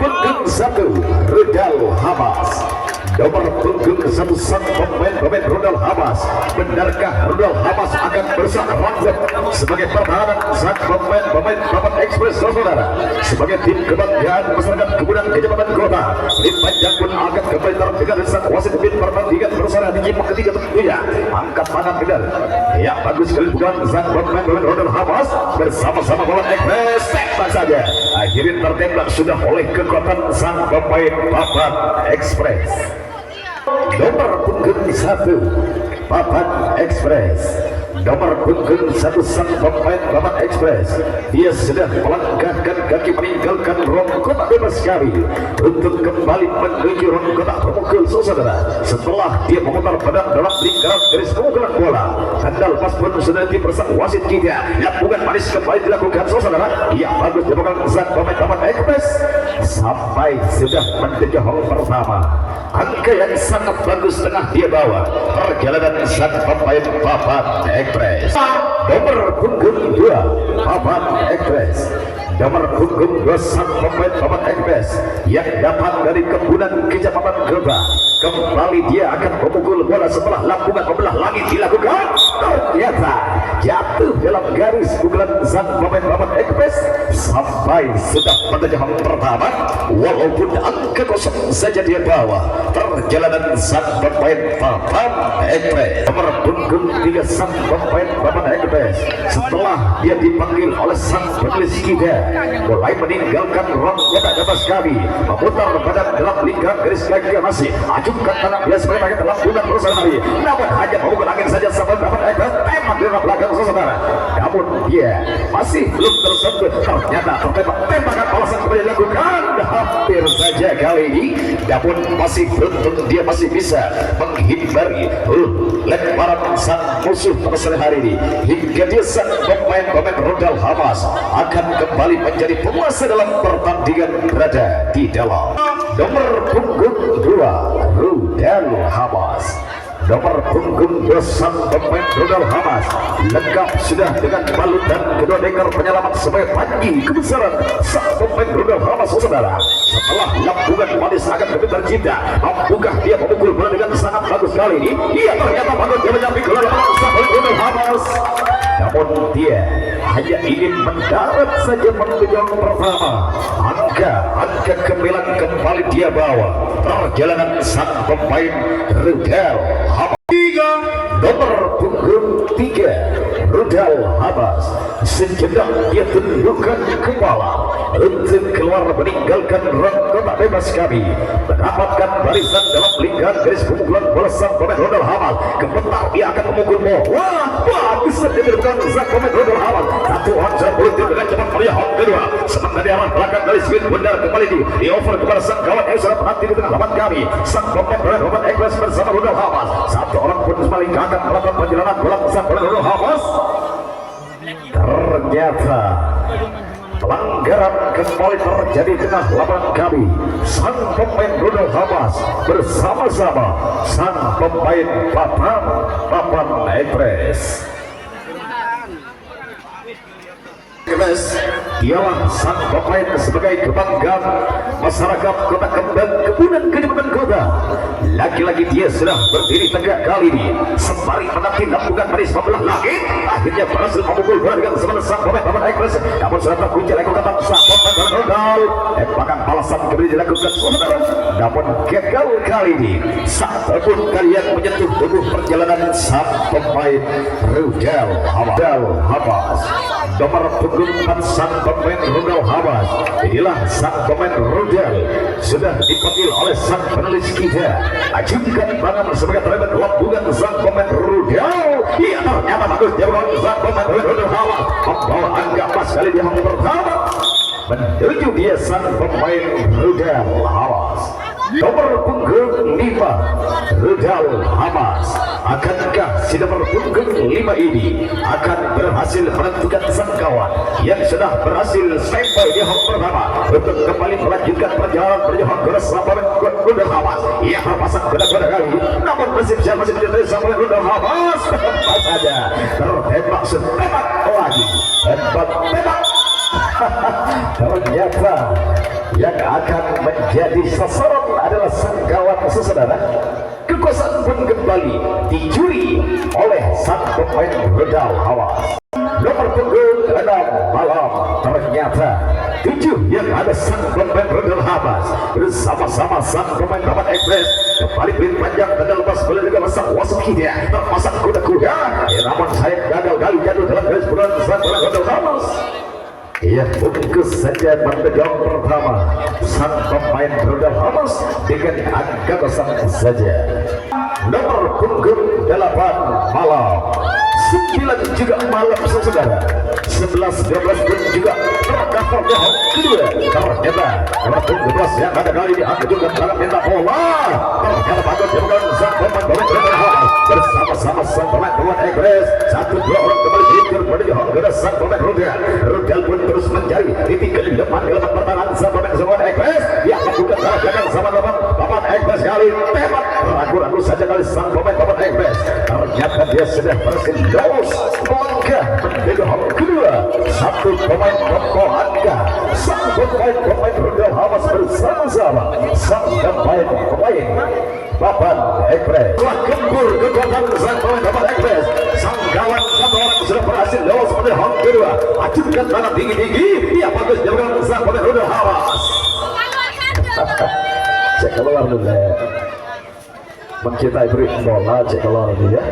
punggung 1 Rudal Hamas. Nomor punggung 1 sang pemain Rudal Hamas. Benarkah Rudal Hamas akan bersahabat sebagai pertahanan sang pemain Papan Express saudara? Sebagai tim kebanggaan masyarakat Kebunan Kecamatan Kota, tim panjang pun akan kembali terdekat dari sang wasit pemimpin pertandingan bersama di jimat ketiga tentunya. Angkat tangan kedal. Ya bagus sekali bukan sang pemain Rudal Hamas bersama-sama Papan Express. Tembak saja. Akhirnya tertembak sudah oleh kekuatan sang pemain Papan Express. Nomor punggung 1 Papan Express. Nomor punggung 1 sang pemain Papan Express. Dia sudah melangkahkan kaki meninggalkan ruang kotak bebas kami untuk kembali menuju ruang kotak pemukul saudara. Setelah dia memutar pedang dalam lingkaran garis pemukulan bola, handal pas pun sudah dipersang wasit kita. Lampungan manis kembali dilakukan saudara. Ia bagus dilakukan sang pemain Papan Express sampai sudah menuju hall pertama. Angka yang sangat bagus tengah dia bawa perjalanan sang pemain Papan Express. Nomor punggung 2 Papan Express. Nomor punggung 2 sang pemain Papan Express yang datang dari Kebunan Kecamatan Kota. Kembali dia akan memukul bola setelah lampungan membelah langit dilakukan. Ternyata jatuh dalam garis pukulan sang pemain Papan Express sampai sudah menuju hall pertama. Walaupun angka kosong saja dia bawa perjalanan sang pemain Papan Express. Nomor punggung 3 sang pemain Papan Express setelah dia dipanggil oleh sang penulis kita mulai meninggalkan ruang kotak bebas kami, memutar badan dalam lingkaran garis lagi masih ajukan tangan dia sebagai pakai lampungan berusaha lari, namun hanya memukul angin saja sampai Papan Express tembak di belakang saudara. Namun dia masih belum tersentuh. Ternyata tembakan balasan kembali dilakukan hampir saja kali ini, namun masih beruntung dia masih bisa menghindari lemparan sang musuh pada sore hari ini hingga dia sang pemain Rudal Hamas akan kembali menjadi penguasa dalam pertandingan berada di dalam. Nomor punggung 2 Rudal Hamas. Nomor punggung 2 sang pemain Rudal Hamas lengkap sudah dengan balut dan kedua dekar penyelamat sebagai panji kebesaran sang pemain Rudal Hamas saudara. Setelah lampungan manis akan lebih tercipta, mampukah dia memukul bola dengan sangat bagus kali ini? Ia ternyata bagus dia menyampi bola sang pemain Rudal Hamas. Namun dia hanya ingin mendarat saja menuju yang pertama. Angka kemilan kembali dia bawa perjalanan sang pemain Rudal Hamas. Nomor punggung 3 Rudal Hamas. Sejenak dia tundukkan kepala untuk keluar meninggalkan ruang kotak bebas kami, mendapatkan barisan dalam lingkaran garis pemukulan bola sang pemain Rudal Hamas. Gemetar dia akan memukul bola. Wah, bagus diberikan sang pemain Rudal Hamas. Satu hancur politik dengan cepat meriah hal kedua. Sementara di arah belakang dari speed benar kembali di over kepada sang kawan yang sudah menanti di tengah lawan kami. Sang pemain Papan Express bersama Rudal Hamas. Satu orang pun kembali akan melakukan perjalanan bola sang pemain Rudal Hamas. Ternyata pelanggaran kembali terjadi di tengah lawan kami. Sang pemain Rudal Hamas bersama-sama sang pemain Papan Express. Dialah sang pemain sebagai kebanggaan masyarakat Kota Kembang Kebunan Kecamatan Kota. Lagi-lagi dia sudah berdiri tegak kali ini sembari menanti lampungan manis membelah langit. Akhirnya berhasil memukul bola dengan sebelah sang pemain Papan Express. Namun sudah terkunci oleh kekuatan sang pemain Rudal. Tembakan balasan kembali dilakukan saudara. Namun gagal kali ini. Satu pun kalian menyentuh tubuh perjalanan sang pemain Rudal Hamas. Nomor punggung 4 sang pemain Rudal Hamas. Inilah sang pemain Rudal sudah dipanggil oleh sang penulis kita. Ajukan tangan sebagai terhadap lambungan sang pemain Rudal. Ia ternyata bagus dia membawa sang pemain Rudal Hamas membawa angka emas kali di hang pertama menuju dia sang pemain Rudal Hamas. Nomor punggung 5 Rudal Hamas. Akankah si nomor punggung 5 ini akan berhasil menentukan sang kawan yang sudah berhasil sampai di hang pertama untuk kembali melanjutkan perjalanan bersama sampai Rudal Hamas? Ia terpasang kuda-kuda kali, namun masih menjadi sampai Rudal Hamas. Tempat saja tertembak setembak lagi, tembak ternyata yang akan menjadi sasaran adalah sang kawan saudara. Kekuasaan pun kembali dicuri oleh sang pemain rudal Hamas. Nomor punggung 6 malam ternyata 7 yang ada sang pemain rudal Hamas bersama-sama sang pemain Taman Ekspres kembali pelin panjang dan lepas bola juga masang wasit kita terpasang kuda-kuda. Namun saya gagal kali jatuh dalam garis bulan sang pemain rudal Hamas. Ia bungkus saja mendegang pertama sang pemain rudal Hamas dengan angka kosong saja. Nomor punggung 8 malam 9 juga malam saudara. 11-12 pun juga terkapal bohong kedua. Ternyata nomor punggung 12 yang ada kali ini juga dalam minta bola. Ternyata patut dilakukan sang pemain rudal Hamas bersama-sama sang pemain Ekspres. 1-2 orang kembali berikut menuju ke sang pemain rudal pun terus mencari titik kelemahan dalam pertahanan sang pemain Ekspres. Dia melakukan salah gagal sama Taman Ekspres kali tembak ragu-ragu saja kali sang pemain Taman Ekspres. Ternyata dia sudah berhasil lolos melangkah menuju hal kedua. Satu pemain pokok angka sang pemain rudal Hamas bersama-sama sang pemain Taman Ekspres. Telah gempur kekuatan sang pemain Taman Ekspres. Sang kawan satu orang sudah berhasil lolos menuju hal kedua. Acungkan tangan tinggi-tinggi. Dia bagus jalan sang pemain rudal Hamas. Cek keluar dulu ya. Mencintai beri bola, cek keluar dulu ya.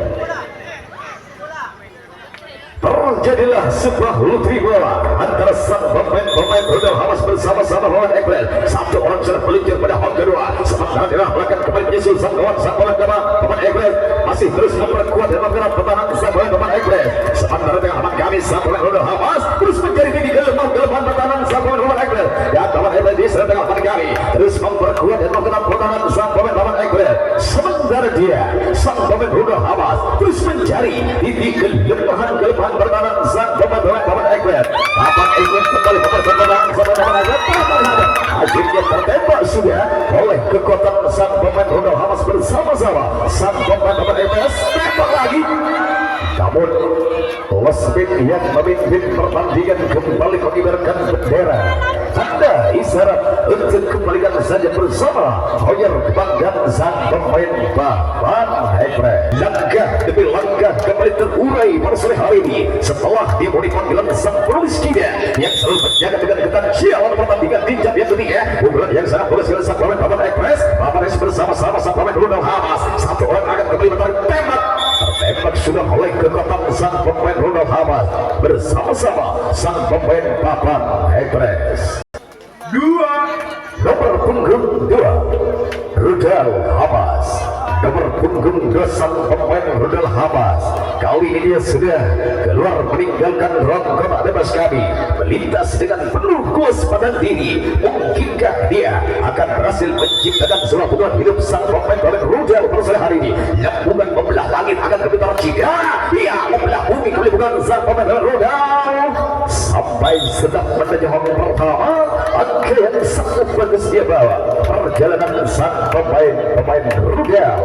Terjadilah sebuah lutri bola antara sang pemain rudal Hamas bersama-sama lawan Ekspres. Satu orang sudah meluncur pada hal kedua. Sementara dia belakang kembali menyusul sang kawan Taman Ekspres masih terus memperkuat dan menggerak pertahanan sang Taman Ekspres. Sementara dengan amat kami sang pemain rudal Hamas terus mencari titik kelemahan pertahanan sang Taman Ekspres. Dan Taman Ekspres diserang dengan amat kami terus memperkuat dan menggerak pertahanan sang Taman Ekspres. Sementara dia sang pemain rudal Hamas terus mencari titik kelemahan pertahanan sang pemain Taman Ekspres. Taman Ekspres kembali mempertahankan sang Taman Ekspres. Akhirnya tertembak sudah oleh kekuatan sang pemain rudal Hamas bersama-sama sang pemain Taman Ekspres. Tembak lagi. Namun wasit yang memimpin pertandingan kembali mengibarkan bendera tanda isyarat untuk kembalikan saja bersama Hoyer kebanggaan sang pemain Taman Ekspres. Langkah demi langkah kembali terurai pada sore hari ini setelah dimulai panggilan sang penulis kita yang selalu menjaga dengan ketat sialan pertandingan tinjau yang ketiga. Unggulan yang sangat bagus dari sang pemain Taman Ekspres. Taman Ekspres bersama-sama sang pemain rudal Hamas. Satu orang akan kembali menarik tembak. Tertembak sudah oleh kekuatan sang pemain rudal Hamas bersama-sama sang pemain Taman Ekspres. Nomor punggung 2 rudal Hamas. Nomor punggung 2 sang pemain rudal Hamas. Kali ini dia sudah keluar meninggalkan rongga bebas kami, melintas dengan penuh kewaspadaan diri. Mungkinkah dia akan berhasil menciptakan sebuah hubungan hidup sang pemain rudal pada sore hari ini? Lambungan membelah langit akan kebetulan jika ia membelah bumi kembali bukan sang pemain rudal. Sampai sedang menuju home pertama, angka yang sangat bagus dia bawa. Perjalanan sang pemain rudal.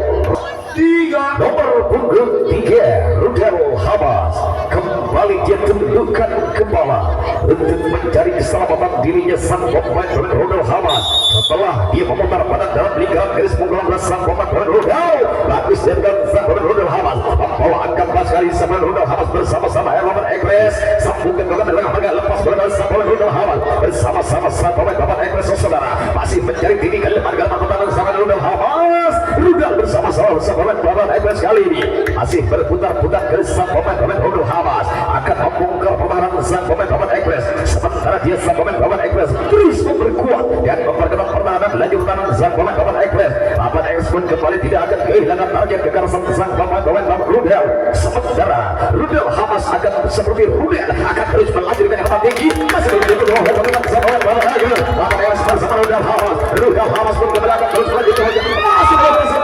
Nomor punggung 3 rudal Hamas kembali dia tundukkan kepala untuk mencari keselamatan dirinya sang pemain rudal Hamas setelah dia memutar badan dalam lingkaran garis punggung sang pemain rudal. Bagus dia dengan sang pemain rudal Hamas membawa angka 14 kali sang pemain rudal Hamas bersama-sama Taman Ekspres. Sambungkan dengan harga lepas bola sang pemain rudal Hamas bersama-sama sang pemain Taman Ekspres. Saudara masih mencari titik kelemahan pertahanan sang pemain rudal Hamas. Rudal bersama-sama pemain Taman Ekspres kali ini masih berputar-putar ke sang pemain rudal Hamas akan membongkar pertahanan sang pemain Taman Ekspres. Sementara dia sang pemain Taman Ekspres terus memperkuat dan memperketat pertahanan laju pertahanan sang pemain Taman Ekspres. Taman Ekspres pun kembali tidak akan kehilangan target kekerasan sang pemain Taman rudal. Sementara rudal Hamas akan seperti rudal akan terus melaju dengan kecepatan tinggi. Masih begitu dua pertahanan sang pemain Taman Ekspres. Taman Ekspres bersama rudal Hamas. Rudal Hamas pun kembali akan terus melaju masih bersama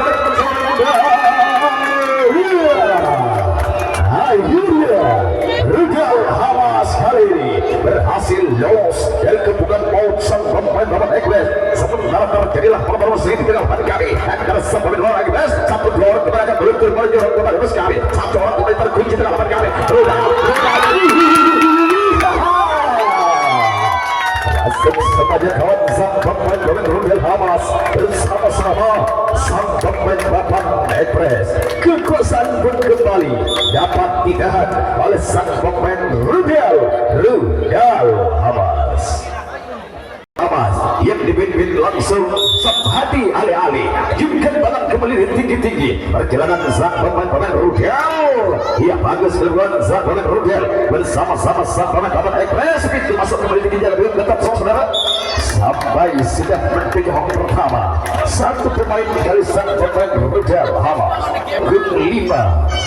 akhirnya rudal Hamas kali ini berhasil lolos dari kepungan maut sang pemain Taman Ekspres. Sementara terjadilah pertarungan sengit di tengah kami antara sang pemain Taman Ekspres. 1-2 orang kembali akan meluncur menuju Taman Ekspres kami. Satu orang kembali terkunci di tengah lapangan kami. Rudal Semuanya kawan sang pemain Rudal Hamas bersama-sama sang pemain papan Ekpres. Kekuasaan pun kembali dapat ditahan oleh sang pemain Rudal Hamas. Yang dipimpin langsung sepati alih-alih jungkan balang kembali tinggi-tinggi perjalanan sang pemain Rudal. Ia bagus keluar sang pemain Rudal bersama-sama sang pemain Ekpres. Pintu masuk kembali tinggi lebih ketat saudara sampai sudah menjadi hong pertama. Satu pemain dari sang pemain Rudal Hamas,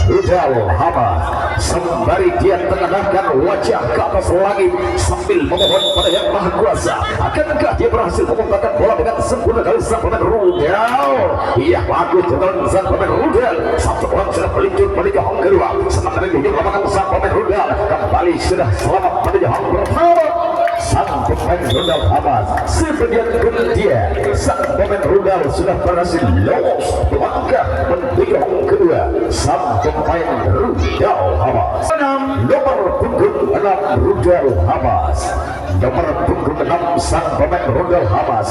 Rudal Hamas sembari dia menengadahkan wajah ke atas langit sambil memohon pada Yang Maha Kuasa. Akankah dia berhasil membangkitkan bola dengan sempurna dari sang pemain Rudal? Iya, bagus dengan sang pemain Rudal. Satu orang sudah meluncur menuju hong kedua. Sementara di lapangan sang pemain Rudal kembali sudah selamat menuju hong pertama. Sang pemain Rudal Hamas sebagian dia sang pemain Rudal sudah berhasil lolos melangkah menuju hong kedua. Sang pemain Rudal Hamas nomor punggung 6 Rudal Hamas, nomor punggung 6 sang pemain Rudal Hamas.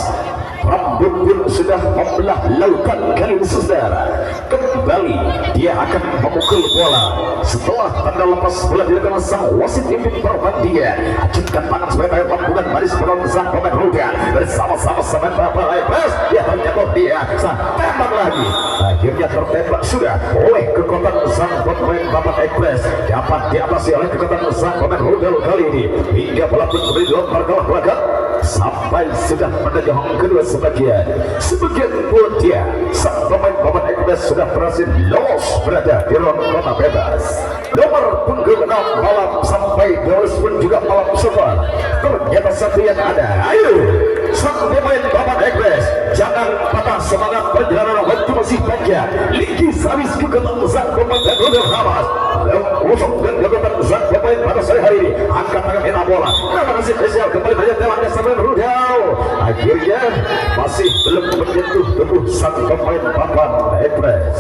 Rambut pun sudah membelah lautan kali ini saudara. Kembali dia akan memukul bola setelah tanda lepas bola dilakukan sang wasit pimpin pertandingan. Acungkan tangan sebagai panggungan baris penonton sang pemain Rudal bersama-sama pemain Bapak Ekpres. Dia terjatuh dia tembak lagi, akhirnya tertembak sudah oleh kekuatan sang pemain Bapak Ekpres. Dapat diatasi oleh kekuatan sang pemain Rudal kali ini hingga bola pun beri dilempar ke belakang sampai sudah menuju hong kedua. Sebagian buat dia sang pemain Bapak Ekpres sudah berhasil lolos berada di ruang kota bebas. Nomor punggung 6 malam sampai Dewas pun juga malam semua. Ternyata satu yang ada. Ayo sang pemain Bapak Ekpres, jangan patah semangat, perjalanan waktu masih panjang. Lingkis habis kekuatan sang pemain Rudal Hamas. Kosong dan kekuatan sang pemain pada sore hari ini. Angkat tangan enak bola. Nama nasib spesial kembali banyak telangnya sampai Rudal. Akhirnya masih belum menyentuh tubuh sang pemain papan Ekpres.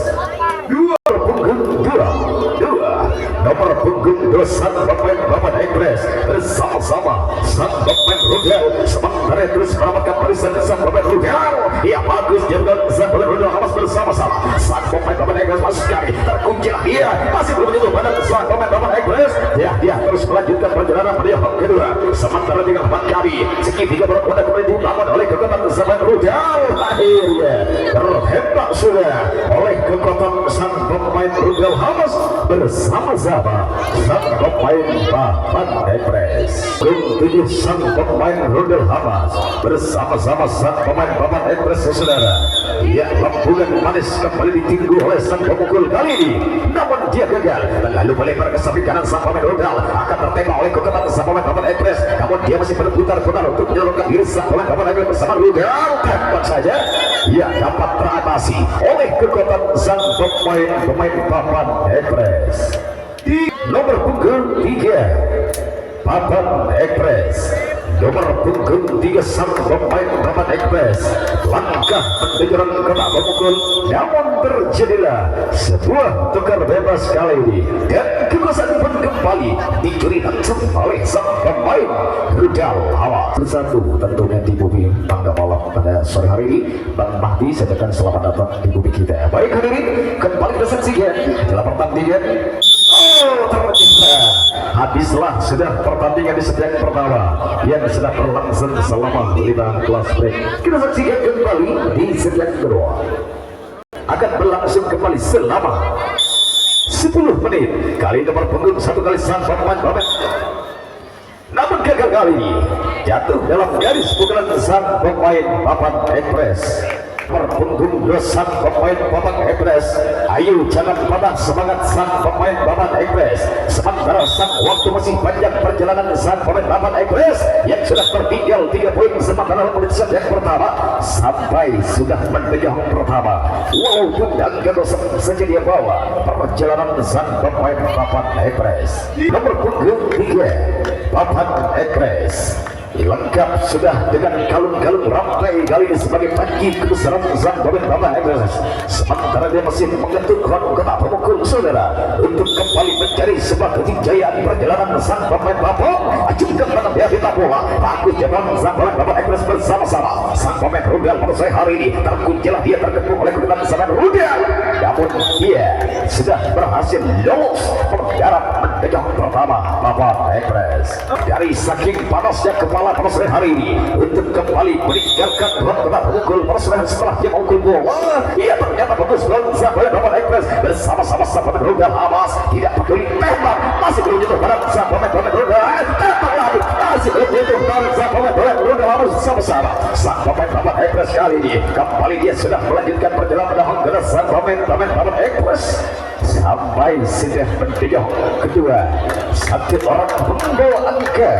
Nomor punggung 2 sang pemain papan Ekpres bersama-sama sang pemain Rudal. Sementara terus meramatkan barisan sang pemain Rudal. Ia bagus dia dengan sang pemain Rudal Hamas bersama-sama sang pemain papan Ekpres masuk sekali terkunci. Ia masih belum menyentuh badan sang pemain papan Ekpres. Dia terus melanjutkan perjalanan pada yang kedua. Sementara dengan 4 kali segitiga berkuda kembali dibangun oleh kekuatan sang pemain Rudal. Akhirnya tertembak sudah oleh kekuatan sang pemain Rudal Hamas bersama-sama sang pemain papan Ekpres. Ketujuh sang pemain Rudal Hamas bersama-sama sang pemain papan Ekpres saudara. Ia lampungan manis kembali ditinggu oleh sang pemukul kali ini, namun dia gagal. Lalu melebar ke samping kanan sang pemain Rudal akan tertembak oleh kekuatan sang pemain papan Ekpres. Namun dia masih berputar-putar untuk menyalurkan diri sang pemain papan Ekpres bersama Rudal. Tembak saja ia dapat teratasi oleh kekuatan sang pemain papan Ekpres. Di nomor punggung 3 papan Ekpres, nomor punggung 3 sang pemain papan Ekpres langkah menuju kotak pemukul, namun terjadilah sebuah tukar bebas kali ini dan kekuasaan pun kembali dicuri langsung oleh sang pemain Rudal Hamas. Satu tentunya di bumi Tangga Malam pada sore hari ini. Bang Mahdi sampaikan selamat datang di bumi kita. Baik hadirin, kembali kita saksikan dalam pertandingan. Ternyata habislah sudah pertandingan di set pertama yang sudah berlangsung selama 5 kelas break. Kita saksikan kembali di set kedua akan berlangsung kembali selama 10 menit. Kali nomor punggung 1 kali sang pemain Bapak, namun gagal kali ini jatuh dalam garis pukulan sang pemain papan Ekpres. Punggung 2 sang pemain papan Ekpres. Ayo jangan patah semangat sang pemain papan Ekpres. Sementara sang waktu masih panjang perjalanan sang pemain papan Ekpres yang sudah tertinggal 3 poin sementara menit set yang pertama sampai sudah menuju pertama. Walaupun angka kosong saja dia bawa perjalanan sang pemain papan Ekpres. Nomor punggung 3 papan Ekpres, lengkap sudah dengan kalung-kalung rantai kali ini sebagai panji kebesaran sang pemain Bapak Ekres. Sementara dia masih mengetuk kotak pemukul saudara untuk kembali mencari sebuah kejayaan perjalanan sang pemain Bapak. Acungkan tangan dia di bola bagus jalan sang pemain Bapak Ekres bersama-sama sang pemain Rudal pada sore hari ini. Terkuncilah dia terkepung oleh kedudukan sang Rudal, namun dia sudah berhasil lolos mendarat mendegang pertama Bapak Ekres. Dari saking panasnya kepala pada sore hari ini untuk kembali meninggalkan kotak pemukul pada sore setelah dia mengukul bola, ia ternyata bagus sang pemain Bapak Ekres bersama-sama sang pemain Rudal Hamas. Tidak peduli tembak, masih belum jatuh pada sang pemain Rudal, tembak lagi masih belum jatuh pada sang pemain Rudal Hamas. Bersama-sama sang pemain Bapak Ekres kali ini kembali dia sudah melanjutkan perjalanan dengan sang pemain Bapak Ekres sampai sudah menjauh kedua. Satu orang membawa angka,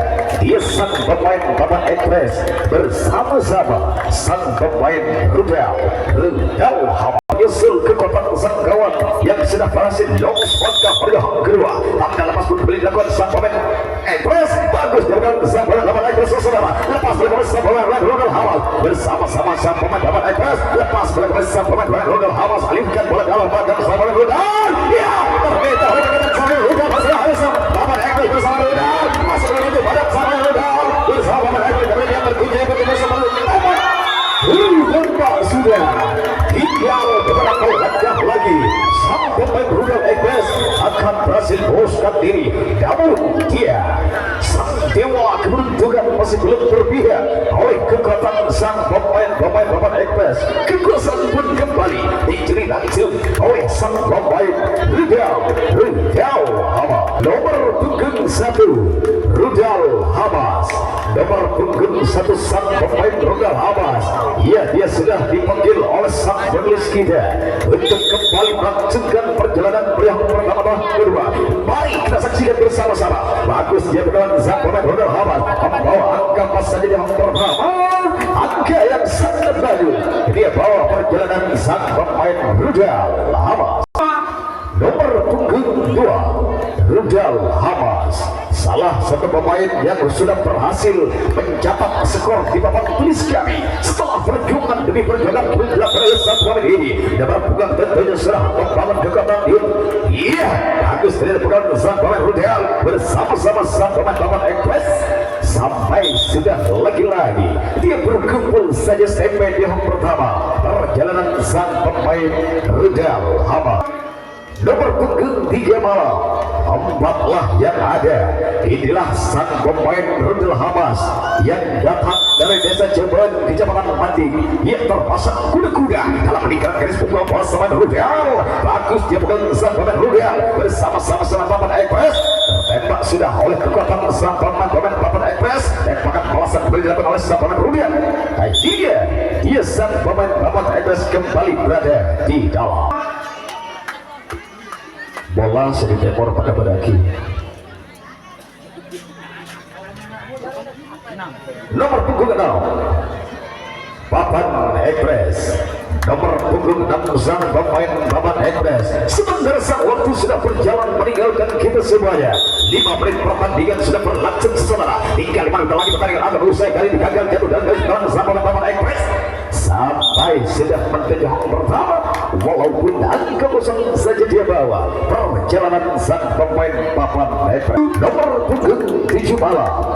dia sang pemain Bapak Ekres bersama-sama sang pemain Rudal Hamas menyusul ke kotak sang kawan yang sudah berhasil lolos pada perjalanan kedua. Tanpa lepas pun beli dilakukan sang pemain Ekres bagus dengan sang pemain Bapak Ekres saudara. Lepas beli sang pemain Rudal Hamas bersama-sama sang pemain Bapak Ekres. Lepas beli sang pemain Rudal Hamas alihkan bola dalam bagian sang pemain Rudal. Ya, terbeda oleh sang pemain Rudal bersama Bapak Ekres bersama Rudal. Masuk menuju pada sang pemain Rudal bersama Bapak Ekres. Kemudian terkunci bersama Rudal. Berubah sudah tinggal beberapa langkah lagi sang pemain Rudal Ekres akan berhasil meloloskan diri, namun dia sang dewa keberuntungan masih belum berpihak oleh kekuatan sang pemain Bapak Ekres. Kekuasaan pun kembali dicuri langsung oleh sang pemain Rudal Hamas. Nomor punggung 1 Rudal Hamas, nomor punggung 1 sang pemain Rudal Hamas. Dia sudah dipanggil oleh sang penulis kita untuk kembali melanjutkan perjalanan yang pertama kedua. Mari kita saksikan bersama-sama. Bagus dia berjalan sang pemain Rudal Hamas membawa angka pas saja yang pertama, angka yang sangat bagus. Dia bawa perjalanan sang pemain Rudal Hamas. Nomor punggung 2 Rudal Hamas, salah satu pemain yang sudah berhasil mencatat skor di papan tulis kami setelah perjuangan demi perjuangan belakang sang pemain ini. Dapat pegang tentunya serah membangun kekuatan dia. Bagus dari pegang sang pemain Rudal bersama-sama sang pemain Bapak Ekres sampai sudah lagi-lagi dia berkumpul saja sampai di yang pertama perjalanan sang pemain Rudal Hamas. Nomor punggung 3 malam 4 yang ada. Inilah sang pemain Rudal Hamas yang datang dari desa Jember, Kecamatan Manding. Ia terpasang kuda-kuda dalam meninggalkan garis punggung bersama Rudal. Bagus dia pegang sang pemain Rudal bersama-sama sang pemain Ekres. Tembak sudah oleh kekuatan sang pemain Bapak Ekres. Tembakan balasan kembali dilakukan oleh sang pemain Rudal. Dia sang pemain Bapak Ekres kembali berada di dalam. Bola seri tempor pada bedaki. Nomor punggung 6 Bapak Ekres. Nomor punggung 6 sang pemain Bapak Ekres. Sementara sang waktu sudah berjalan meninggalkan kita semuanya. 5 menit pertandingan sudah berlangsung saudara. Tinggal 5 menit lagi pertandingan akan usai kali gagal jatuh dan garis sang pemain Bapak Ekres sampai sudah menjadi pertama. Walaupun angka kosong saja dia bawa perjalanan sang pemain Bapak Ekres. Nomor punggung 7 malam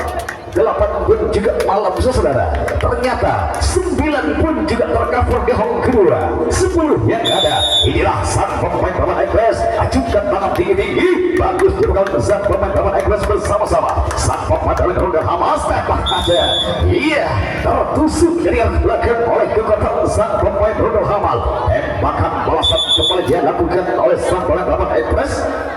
8 pun juga malam saudara. Ternyata 9 pun juga tercover di home kedua. 10 yang ada. Inilah sang pemain Bapak Ekres. Ajukan tangan tinggi-tinggi. Bagus dilakukan sang pemain Bapak Ekres bersama-sama sang pemain Rudal Hamas. Tembak aja. Iya, tertusuk dari belakang oleh kekuatan sang pemain Rudal Hamas. Tembakan balasan kembali dia lakukan oleh sang pemain Bapak Ekres.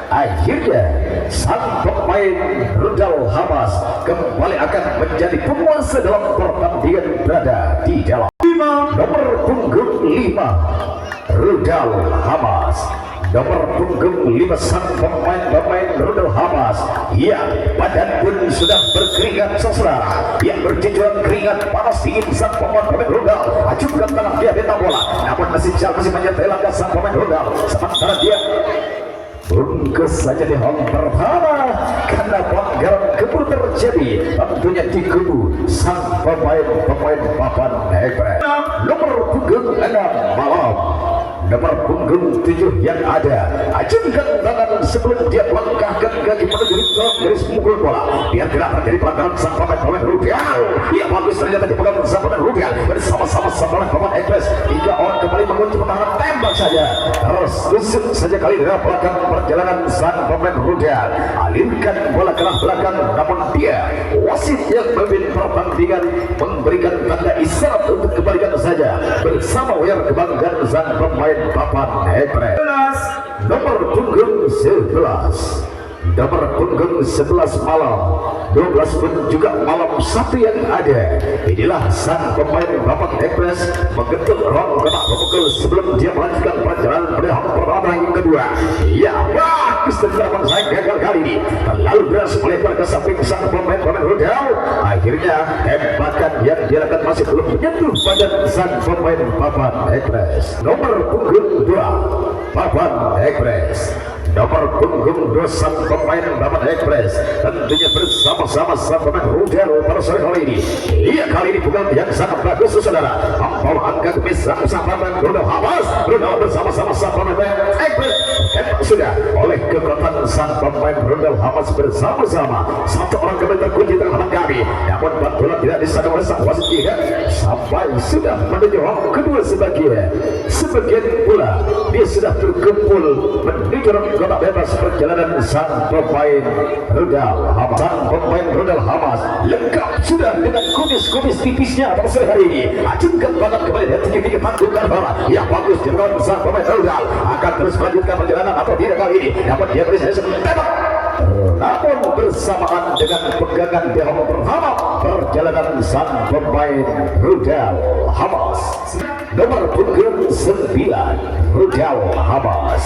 Akhirnya sang pemain Rudal Hamas kembali akan menjadi penguasa dalam pertandingan berada di dalam. Nomor punggung 5 Rudal Hamas. Nomor punggung 5 sang pemain Rudal Hamas. Ya, badan pun sudah berkeringat saudara. Yang berjujuran keringat panas dingin sang pemain Rudal. Ajukan tangan dia di bola. Namun masih menyertai langkah sang pemain Rudal. Sementara dia bungkus saja di hong pertama karena pelanggaran keburu terjadi tentunya di kubu sang pemain papan Ekpres. Nomor punggung 6 malam, nomor punggung 7 yang ada, acungkan tangan sebelum dia melangkahkan kaki menuju garis mukul bola biar tidak terjadi pelanggaran sang pemain Rupiah. Ya bagus, ternyata dipegang sang pemain Rupiah bersama-sama sang pemain Ekpres. 3 orang kembali mengunci pertahanan, tembak saja terus tusuk saja kali dari belakang perjalanan sang pemain Rupiah, alirkan bola ke belakang, namun dia wasit yang memimpin pertandingan memberikan tanda isyarat untuk kembalikan saja bersama wayar kebanggaan sang pemain papan Ekpres. Nomor punggung 11, nomor punggung 11 malam, 12 pun juga malam satu yang ada. Inilah sang pemain papan Ekpres mengetuk rong kotak pemukul sebelum dia melanjutkan perjalanan pada pertama yang kedua. Ya bagus, tendangan saya gagal kali ini terlalu beras melebar ke samping sang pemain Rudal. Akhirnya tembakan yang dilakukan masih belum menyentuh badan sang pemain papan Ekpres. Nomor punggung 2 papan Ekpres, nomor punggung 2 sang pemain papan Ekpres tentunya bersama-sama sang pemain Rudal pada sore hari ini. Iya, kali ini bukan yang sangat bagus saudara, membawa angka kemis sang pemain Rudal Hamas. Rudal bersama-sama sang pemain Ekpres sudah oleh kekuatan sang pemain Rudal Hamas bersama-sama. Satu orang kembali terkunci tengah kami, namun bantuan tidak disadar oleh sang wasit kita sampai sudah menuju rong kedua. Sebagian pula dia sudah berkumpul menuju rong kotak bebas perjalanan sang pemain Rudal Hamas. Sang pemain Rudal Hamas lengkap sudah dengan kumis-kumis tipisnya pada sore hari ini. Acungkan bakat kembali dan tinggi-tinggi tangguhkan bola yang bagus di depan sang pemain Rudal. Akan terus melanjutkan perjalanan atau tidak kali ini dapat dia beri saya tembak, namun bersamaan dengan pegangan di hong pertama perjalanan sang pemain Rudal Hamas. Nomor punggung 9 Rudal Hamas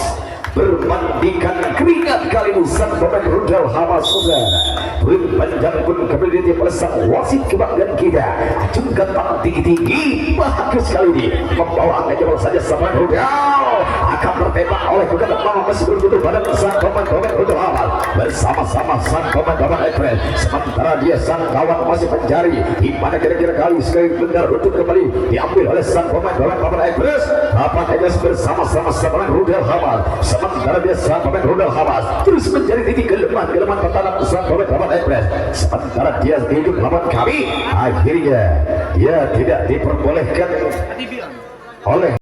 berbandingkan keringat kali ini sang pemain Rudal Hamas saudara. Ring panjang pun kembali oleh sang wasit kebanggaan kita. Acungkan tangan tinggi-tinggi, bagus sekali ini membawa angka jebol saja sang pemain Rudal akan bertembak oleh kekuatan mama masih berbutuh badan sang pemain Rudal Hamas bersama-sama sang pemain Ekpres. Sementara dia sang kawan masih mencari di mana kira-kira kali sekali benar untuk kembali diambil oleh sang pemain Ekpres. Papan Ekpres bersama-sama sang pemain Rudal Hamas. Sementara dia sang pemain Rudal Hamas terus mencari titik kelemahan pertahanan sang pemain Ekpres. Sementara dia hidup lawan kami, akhirnya dia tidak diperbolehkan oleh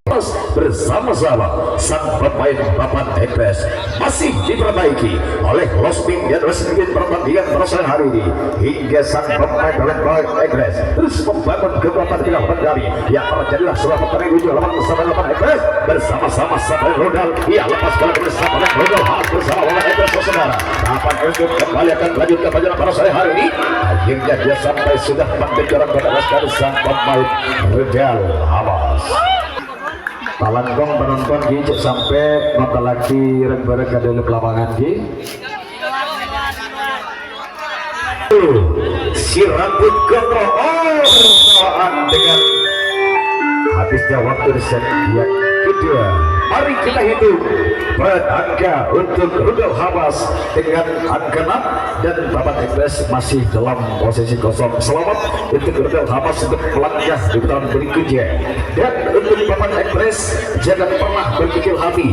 bersama-sama sang pemain papan Ekpres masih diperbaiki oleh Losbing dan resmi pertandingan pada hari ini hingga sang pemain papan Ekpres terus membangun kekuatan di lapangan kami. Ya, terjadilah sebuah pertandingan uji lawan bersama papan Ekpres bersama-sama sang Rudal. Ya, lepas kali bersama Rudal harus bersama papan Ekpres saudara. Papan Ekpres kembali akan lanjut ke perjalanan pada sore hari ini. Akhirnya dia sampai sudah mendengar dari sang pemain Rudal Hamas. Palangkong penonton gini sampai mata lagi bareng-bareng ke dalam lapangan gini. Si rambut gondrong bersamaan dengan habisnya waktu di set yang kedua. Mari kita hitung angka untuk Rudal Hamas dengan angka 6 dan papan Ekpres masih dalam posisi kosong. Selamat untuk Rudal Hamas untuk melangkah di putaran berikutnya. Dan untuk papan Ekpres jangan pernah berkecil hati.